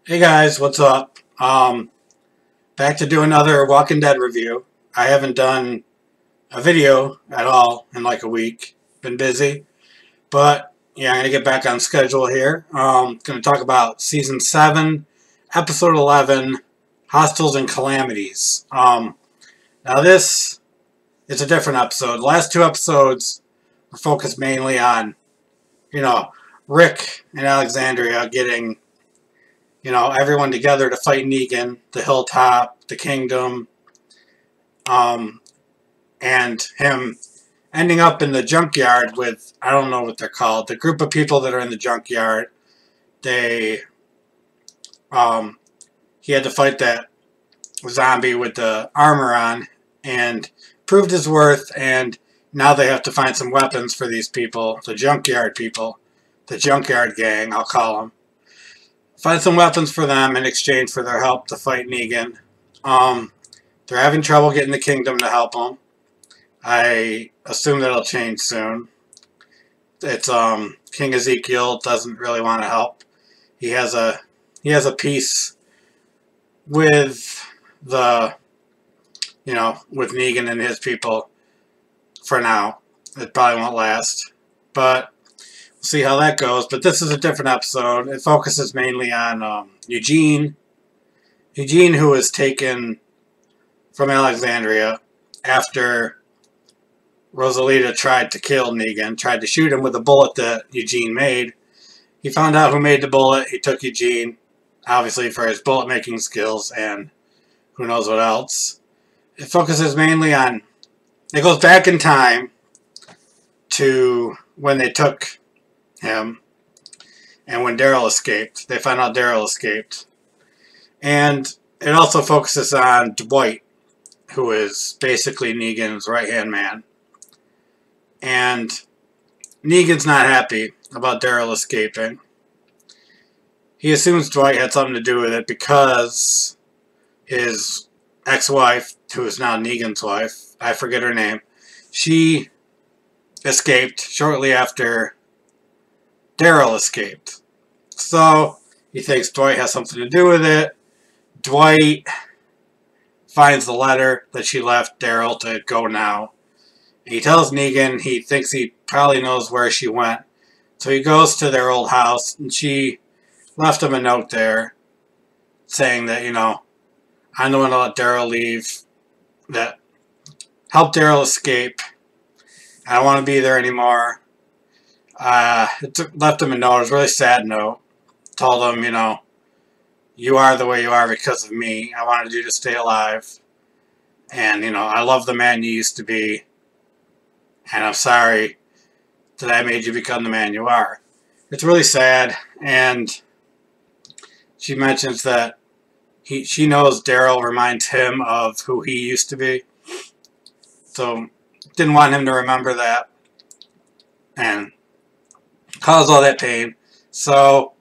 Hey guys, what's up? Back to do another Walking Dead review. I haven't done a video at all in like a week. Been busy, but yeah, I'm gonna get back on schedule here. Gonna talk about season 7, episode 11, Hostiles and Calamities. Now this is a different episode. The last two episodes were focused mainly on, you know, Rick and Alexandria getting everyone together to fight Negan, the Hilltop, the Kingdom, um, and him ending up in the junkyard with, I don't know what they're called, the group of people that are in the junkyard. They, he had to fight that zombie with the armor on and proved his worth, and now they have to find some weapons for these people, the junkyard gang, I'll call them. Find some weapons for them in exchange for their help to fight Negan. They're having trouble getting the Kingdom to help them. I assume that'll change soon. It's King Ezekiel doesn't really want to help. He has a peace with the with Negan and his people for now. It probably won't last, but we'll see how that goes. But this is a different episode. It focuses mainly on Eugene, who was taken from Alexandria after Rosalita tried to kill Negan, tried to shoot him with a bullet that Eugene made. He found out who made the bullet. He took Eugene, obviously for his bullet making skills and who knows what else. It focuses mainly on, it goes back in time to when they took him and when Daryl escaped. They found out Daryl escaped. And it also focuses on Dwight, who is basically Negan's right-hand man. And Negan's not happy about Daryl escaping. He assumes Dwight had something to do with it because his ex-wife, who is now Negan's wife, I forget her name, she escaped shortly after Daryl escaped. So he thinks Dwight has something to do with it. Dwight finds the letter that she left Daryl to go now. He tells Negan he thinks he probably knows where she went. So he goes to their old house, and she left him a note there saying that, I'm the one to let Daryl leave, that helped Daryl escape. I don't want to be there anymore. Left him a note. It was a really sad note. Told him, you are the way you are because of me. I wanted you to stay alive. And, I love the man you used to be. And I'm sorry that I made you become the man you are. It's really sad. And she mentions that she knows Daryl reminds him of who he used to be. So, didn't want him to remember that. And caused all that pain. So,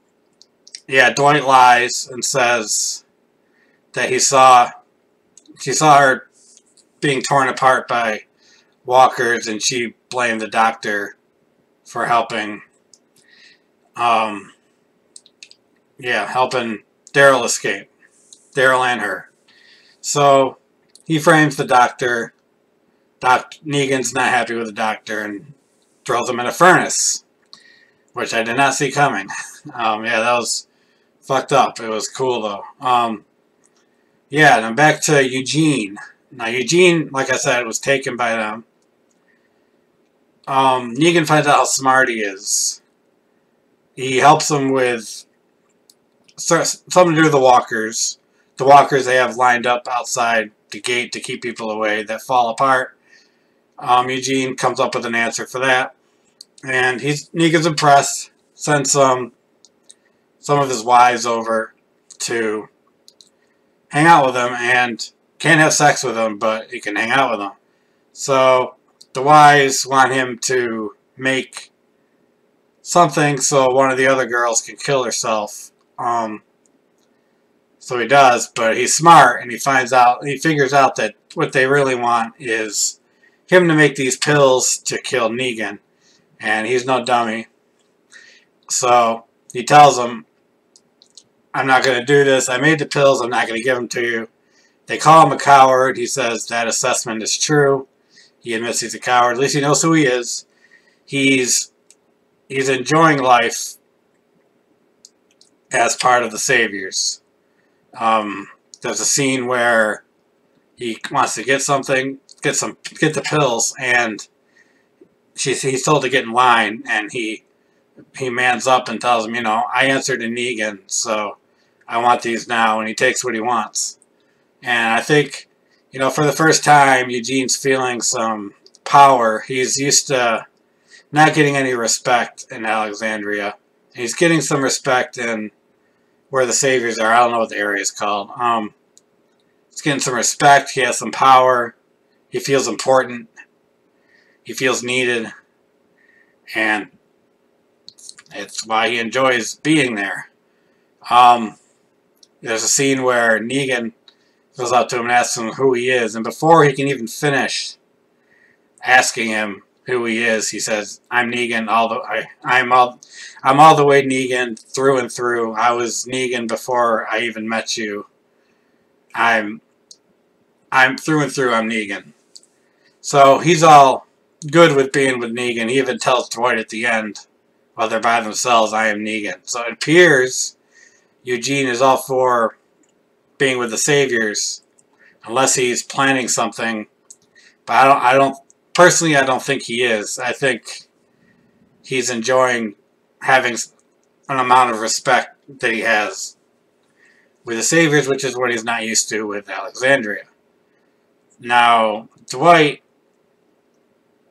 yeah, Dwight lies and says that she saw her being torn apart by walkers, and she blamed the doctor for helping helping Daryl escape. Daryl and her. So he frames the doctor. Negan's not happy with the doctor and throws him in a furnace, which I did not see coming. Yeah, that was fucked up. It was cool though. Yeah, and I'm back to Eugene. Now Eugene, like I said, was taken by them. Negan finds out how smart he is. He helps them with something to do with the walkers. The walkers they have lined up outside the gate to keep people away that fall apart. Eugene comes up with an answer for that. And Negan's impressed. Sends some of his wives over to hang out with him, and can't have sex with him, but he can hang out with them. So the wives want him to make something so one of the other girls can kill herself. So he does, but he's smart, and he figures out that what they really want is him to make these pills to kill Negan. And he's no dummy. So he tells them, I'm not going to do this. I made the pills. I'm not going to give them to you. They call him a coward. He says that assessment is true. He admits he's a coward. At least he knows who he is. He's enjoying life as part of the Saviors. There's a scene where he wants to get something, get the pills, and he's told to get in line, and he mans up and tells him, you know, I answered to Negan, so I want these now, and he takes what he wants. And I think, you know, for the first time, Eugene's feeling some power. He's used to not getting any respect in Alexandria. He's getting some respect in where the Saviors are. I don't know what the area is called. He's getting some respect. He has some power. He feels important. He feels needed. And it's why he enjoys being there. There's a scene where Negan goes up to him and asks him who he is. And before he can even finish asking him who he is, he says, I'm Negan I'm all the way Negan through and through. I was Negan before I even met you. I'm through and through, I'm Negan. So he's all good with being with Negan. He even tells Dwight at the end, while they're by themselves, I am Negan. So it appears Eugene is all for being with the Saviors, unless he's planning something. But personally, I don't think he is. I think he's enjoying having an amount of respect that he has with the Saviors, which is what he's not used to with Alexandria. Now, Dwight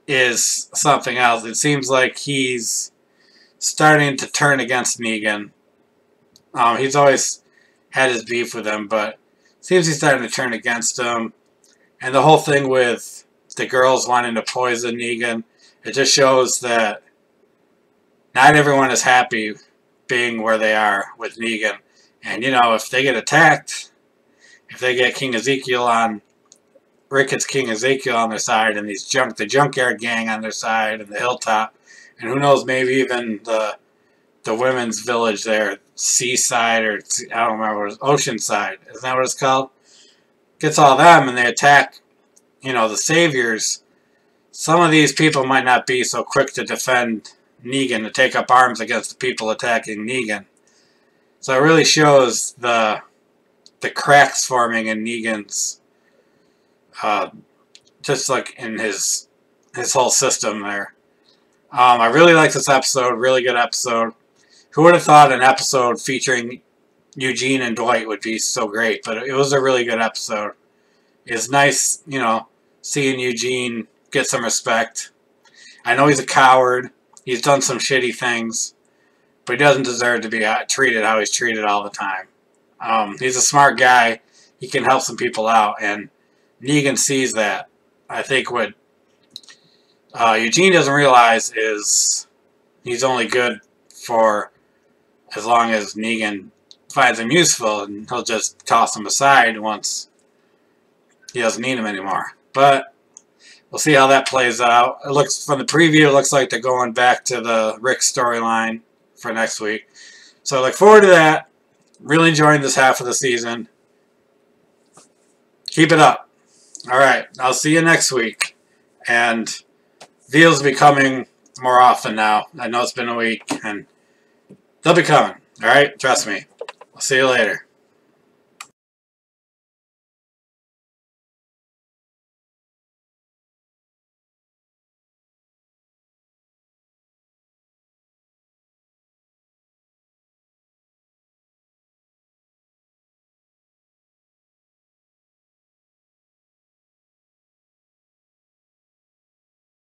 is something else. It seems like he's starting to turn against Negan. He's always had his beef with him, but it seems he's starting to turn against him. And the whole thing with the girls wanting to poison Negan, it just shows that not everyone is happy being where they are with Negan. And, you know, if they get attacked, if they get King Ezekiel on, Ricketts King Ezekiel on their side, and the Junkyard Gang on their side, and the Hilltop, and who knows, maybe even the women's village there, Seaside, or I don't remember what it was, Oceanside, isn't that what it's called? Gets all them, and they attack, you know, the Saviors. Some of these people might not be so quick to defend Negan, to take up arms against the people attacking Negan. So it really shows the cracks forming in Negan's, just like in his whole system there. I really like this episode, really good episode. Who would have thought an episode featuring Eugene and Dwight would be so great, but it was a really good episode. It's nice, you know, seeing Eugene get some respect. I know he's a coward. He's done some shitty things, but he doesn't deserve to be treated how he's treated all the time. He's a smart guy. He can help some people out, and Negan sees that. I think what Eugene doesn't realize is he's only good for as long as Negan finds him useful, and he'll just toss him aside once he doesn't need him anymore. But we'll see how that plays out. It looks, from the preview, it looks like they're going back to the Rick storyline for next week. So I look forward to that. Really enjoying this half of the season. Keep it up. Alright, I'll see you next week. And Veals will be coming more often now. I know it's been a week, and they'll be coming. Alright, trust me. I'll see you later.